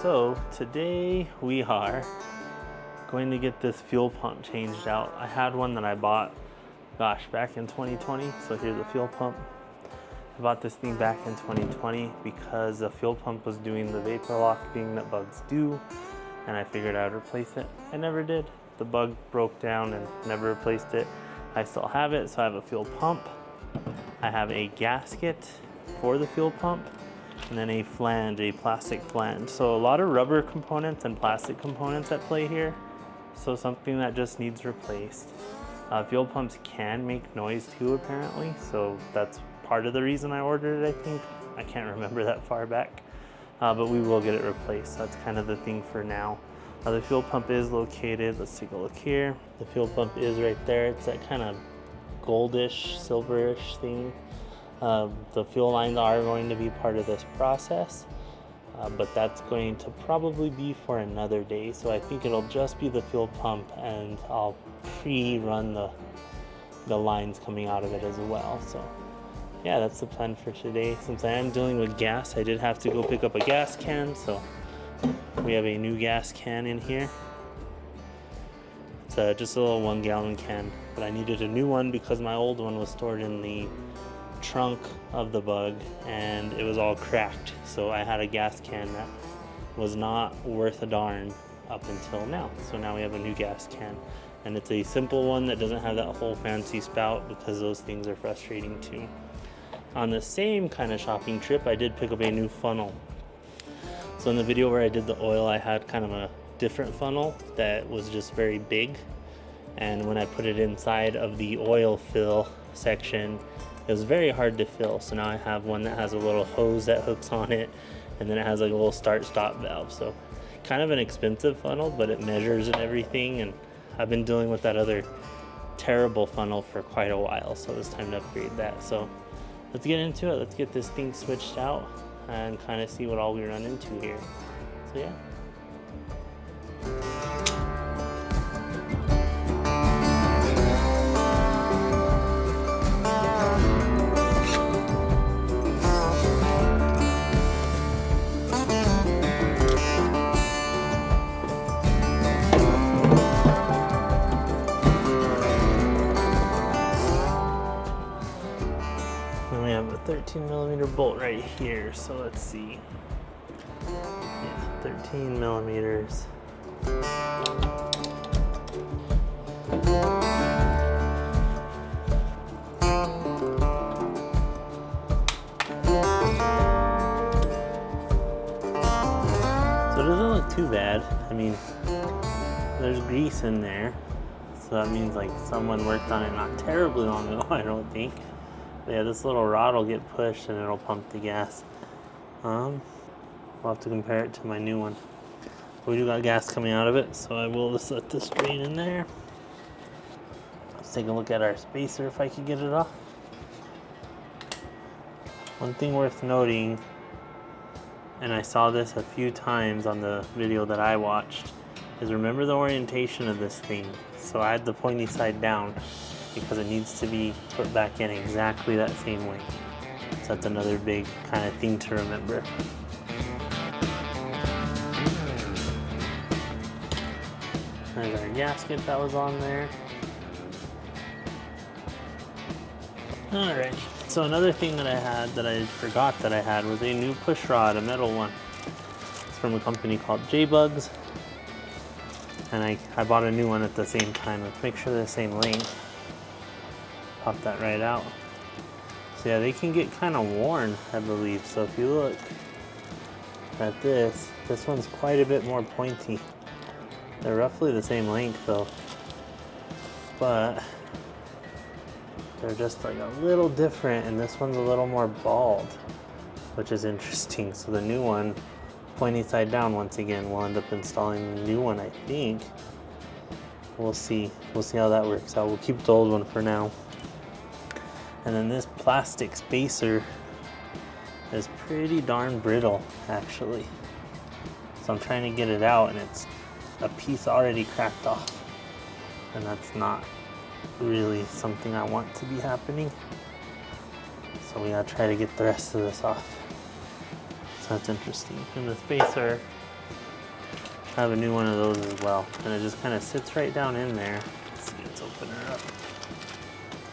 So today we are going to get this fuel pump changed out. I had one that I bought, back in 2020. So here's the fuel pump. I bought this thing back in 2020 because the fuel pump was doing the vapor lock thing that bugs do, and I figured I'd replace it. I never did. The bug broke down and never replaced it. I still have it, so I have a fuel pump. I have a gasket for the fuel pump, and then a flange, a plastic flange. So a lot of rubber components and plastic components at play here. So something that just needs replaced. Fuel pumps can make noise too, apparently. So that's part of the reason I ordered it, I think. I can't remember that far back, but we will get it replaced. That's kind of the thing for now. The fuel pump is located, let's take a look here. The fuel pump is right there. It's that kind of goldish, silverish thing. The fuel lines are going to be part of this process, but that's going to probably be for another day. So I think it'll just be the fuel pump, and I'll pre-run the lines coming out of it as well. So yeah, that's the plan for today. Since I am dealing with gas, I did have to go pick up a gas can. So we have a new gas can in here. It's just a little 1 gallon can, but I needed a new one because my old one was stored in the trunk of the Bug and it was all cracked. So I had a gas can that was not worth a darn up until now. So now we have a new gas can, and it's a simple one that doesn't have that whole fancy spout because those things are frustrating too. On the same kind of shopping trip, I did pick up a new funnel. So in the video where I did the oil, I had kind of a different funnel that was just very big, and when I put it inside of the oil fill section, it was very hard to fill. So now I have one that has a little hose that hooks on it, and then it has like a little start-stop valve. So kind of an expensive funnel, but it measures and everything, and I've been dealing with that other terrible funnel for quite a while, so it's time to upgrade that. So let's get into it. Let's get this thing switched out and kind of see what all we run into here. So yeah. And we have a 13mm bolt right here, so let's see. Yeah, 13mm. So it doesn't look too bad. I mean, there's grease in there, so that means like someone worked on it not terribly long ago, I don't think. But yeah, this little rod will get pushed and it'll pump the gas. We'll have to compare it to my new one. We do got gas coming out of it, so I will just let this drain in there. Let's take a look at our spacer if I can get it off. One thing worth noting, and I saw this a few times on the video that I watched, is remember the orientation of this thing. So I had the pointy side down because it needs to be put back in exactly that same way. So that's another big kind of thing to remember. There's our gasket that was on there. Alright, so another thing that I had that I forgot that I had was a new push rod, a metal one. It's from a company called J-Bugs. And I bought a new one at the same time. Let's make sure they're the same length. Pop that right out. So yeah, they can get kind of worn, I believe. So if you look at this one's quite a bit more pointy. They're roughly the same length though, but they're just like a little different, and this one's a little more bald, which is interesting. So the new one, pointy side down once again, we'll end up installing the new one, I think. We'll see how that works out. We'll keep the old one for now. And then this plastic spacer is pretty darn brittle, actually. So I'm trying to get it out, and it's a piece already cracked off. And that's not really something I want to be happening. So we gotta try to get the rest of this off. So that's interesting. And the spacer I have a new one of those as well, and it just kind of sits right down in there. Let's see, let's open it up.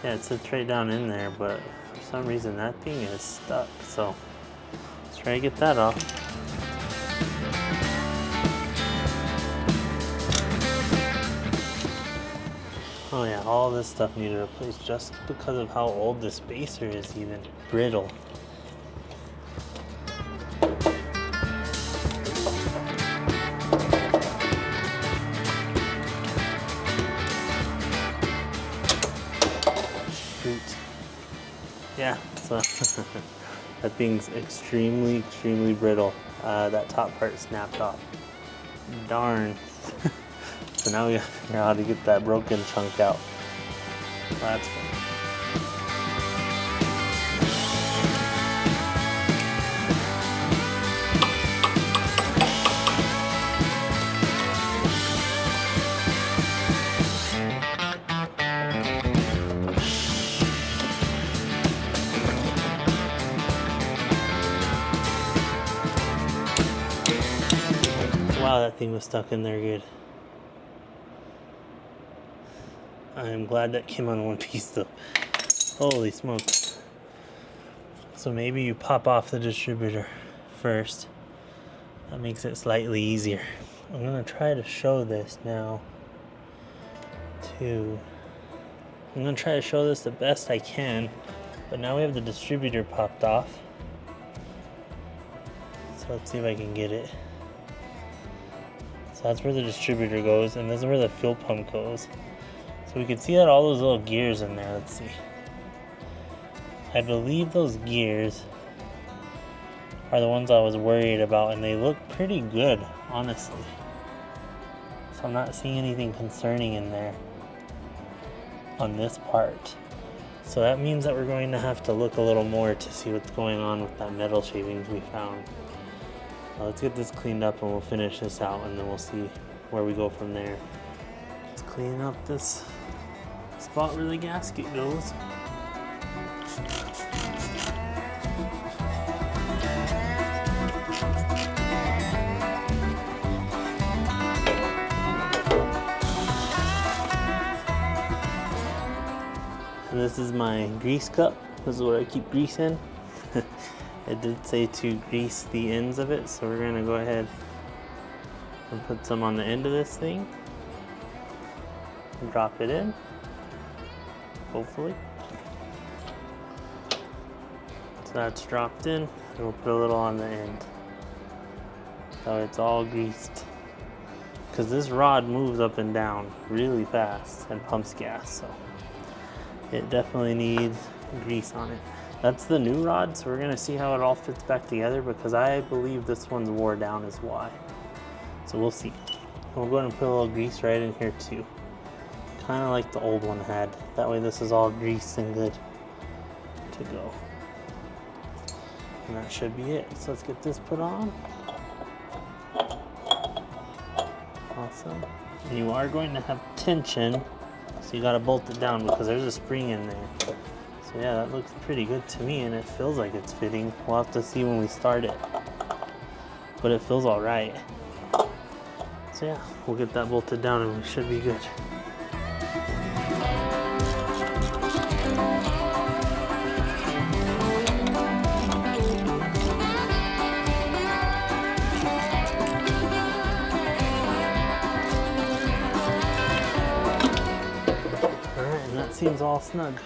Yeah, it sits right down in there, but for some reason that thing is stuck. So let's try to get that off. Oh yeah, all this stuff needed replaced just because of how old this spacer is, even brittle. Shoot. Yeah, so that thing's extremely brittle. That top part snapped off. Darn. So now we gotta figure out how to get that broken chunk out. That's fun. Wow, that thing was stuck in there good. I'm glad that came on one piece though. Holy smokes. So maybe you pop off the distributor first. That makes it slightly easier. I'm gonna try to show this now too. I'm gonna try to show this the best I can, but now we have the distributor popped off. So let's see if I can get it. So that's where the distributor goes, and this is where the fuel pump goes. So we can see that all those little gears in there. Let's see. I believe those gears are the ones I was worried about, and they look pretty good, honestly. So I'm not seeing anything concerning in there on this part. So that means that we're going to have to look a little more to see what's going on with that metal shavings we found. Let's get this cleaned up and we'll finish this out, and then we'll see where we go from there. Let's clean up this spot where the gasket goes. And this is my grease cup. This is what I keep grease in. It did say to grease the ends of it, so we're gonna go ahead and put some on the end of this thing. Drop it in, hopefully. So that's dropped in, and we'll put a little on the end. So it's all greased. Because this rod moves up and down really fast and pumps gas, so it definitely needs grease on it. That's the new rod, so we're gonna see how it all fits back together, because I believe this one's wore down is why. So we'll see. We'll go ahead and put a little grease right in here too. Kind of like the old one had. That way this is all greased and good to go. And that should be it. So let's get this put on. Awesome. And you are going to have tension, so you gotta bolt it down because there's a spring in there. So yeah, that looks pretty good to me, and it feels like it's fitting. We'll have to see when we start it, but it feels all right. So yeah, we'll get that bolted down and we should be good. All right, and that seems all snug.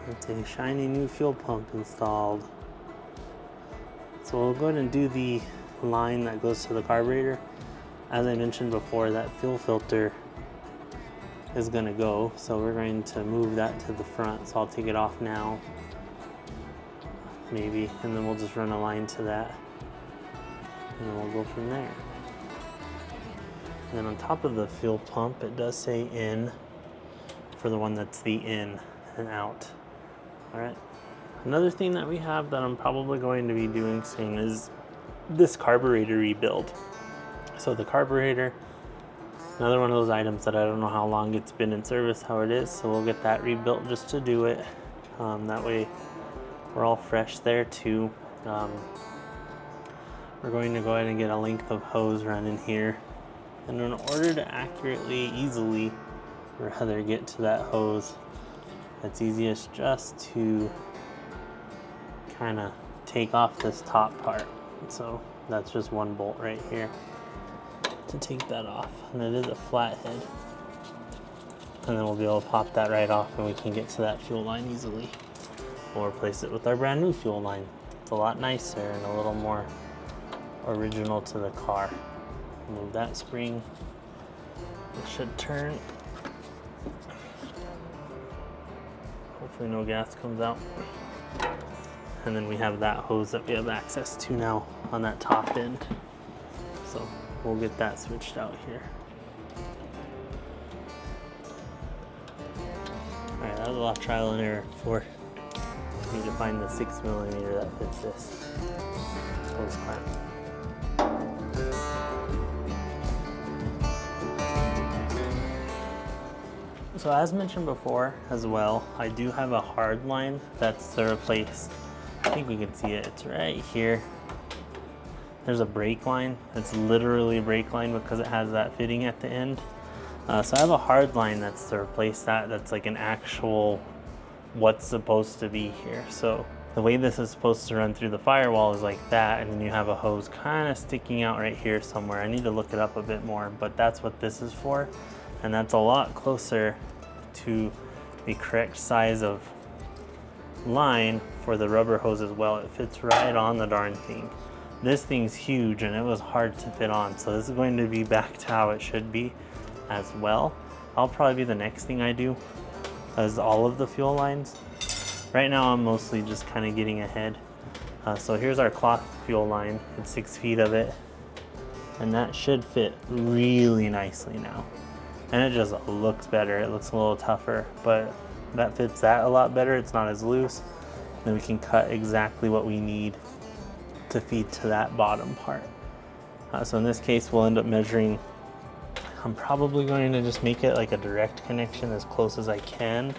It's a shiny new fuel pump installed. So we'll go ahead and do the line that goes to the carburetor. As I mentioned before, that fuel filter is gonna go, so we're going to move that to the front. So I'll take it off now, maybe, and then we'll just run a line to that, and then we'll go from there. And then on top of the fuel pump, it does say in for the one that's the in and out. All right. Another thing that we have that I'm probably going to be doing soon is this carburetor rebuild. So the carburetor, another one of those items that I don't know how long it's been in service, how it is, so we'll get that rebuilt just to do it. That way we're all fresh there too. We're going to go ahead and get a length of hose run in here And in order to accurately, easily, rather get to that hose, it's easiest just to kind of take off this top part. So that's just one bolt right here to take that off. And it is a flathead. And then we'll be able to pop that right off and we can get to that fuel line easily. We'll replace it with our brand new fuel line. It's a lot nicer and a little more original to the car. Move that spring. It should turn. Hopefully no gas comes out. And then we have that hose that we have access to now on that top end. So we'll get that switched out here. All right, that was a lot of trial and error before. Need to find the 6mm that fits this hose clamp. So as mentioned before as well, I do have a hard line that's to replace. I think we can see it, it's right here. There's a brake line. It's literally a brake line because it has that fitting at the end. So I have a hard line that's to replace that. That's like an actual what's supposed to be here. So the way this is supposed to run through the firewall is like that, and then you have a hose kind of sticking out right here somewhere. I need to look it up a bit more, but that's what this is for. And that's a lot closer to the correct size of line for the rubber hose as well. It fits right on the darn thing. This thing's huge and it was hard to fit on, so this is going to be back to how it should be as well. I'll probably be the next thing I do as all of the fuel lines. Right now I'm mostly just kind of getting ahead. So here's our cloth fuel line. It's 6 feet of it, and that should fit really nicely now. And it just looks better. It looks a little tougher, but that fits that a lot better. It's not as loose. Then we can cut exactly what we need to feed to that bottom part. So in this case, we'll end up measuring. I'm probably going to just make it like a direct connection as close as I can,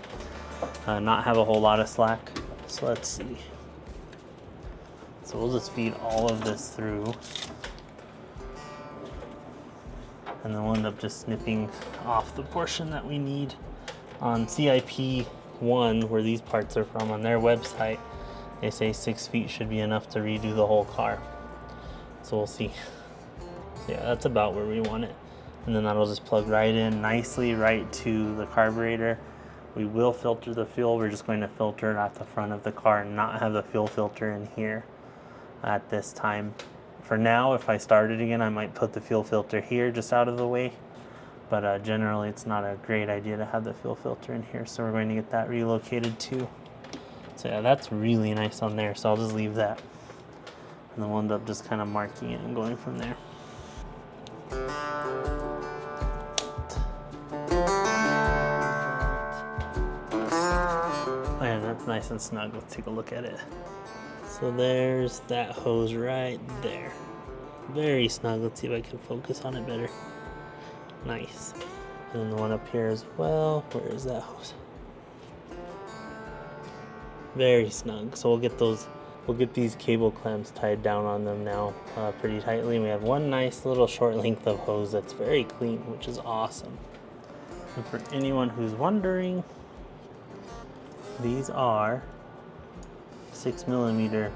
not have a whole lot of slack. So let's see. So we'll just feed all of this through. And then we'll end up just snipping off the portion that we need. On CIP1, where these parts are from, on their website, they say 6 feet should be enough to redo the whole car. So we'll see. So yeah, that's about where we want it. And then that'll just plug right in nicely right to the carburetor. We will filter the fuel. We're just going to filter it at the front of the car and not have the fuel filter in here at this time. For now, if I started again, I might put the fuel filter here just out of the way. But generally, it's not a great idea to have the fuel filter in here. So we're going to get that relocated too. So yeah, that's really nice on there. So I'll just leave that. And then we'll end up just kind of marking it and going from there. And that's nice and snug. Let's take a look at it. So there's that hose right there. Very snug. Let's see if I can focus on it better. Nice. And then the one up here as well. Where is that hose? Very snug. So we'll get these cable clamps tied down on them now pretty tightly. And we have one nice little short length of hose that's very clean, which is awesome. And for anyone who's wondering, these are 6mm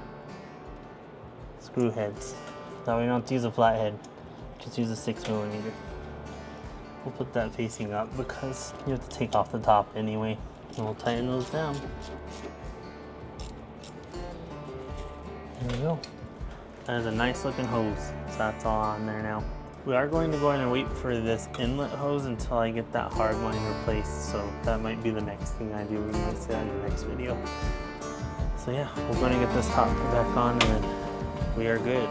screw heads. Now we don't have to use a flathead, just use a 6mm. We'll put that facing up because you have to take off the top anyway. And we'll tighten those down. There we go. That is a nice looking hose. So that's all on there now. We are going to go in and wait for this inlet hose until I get that hard line replaced. So that might be the next thing I do. We might see that in the next video. So yeah, we're going to get this top put back on and then we are good.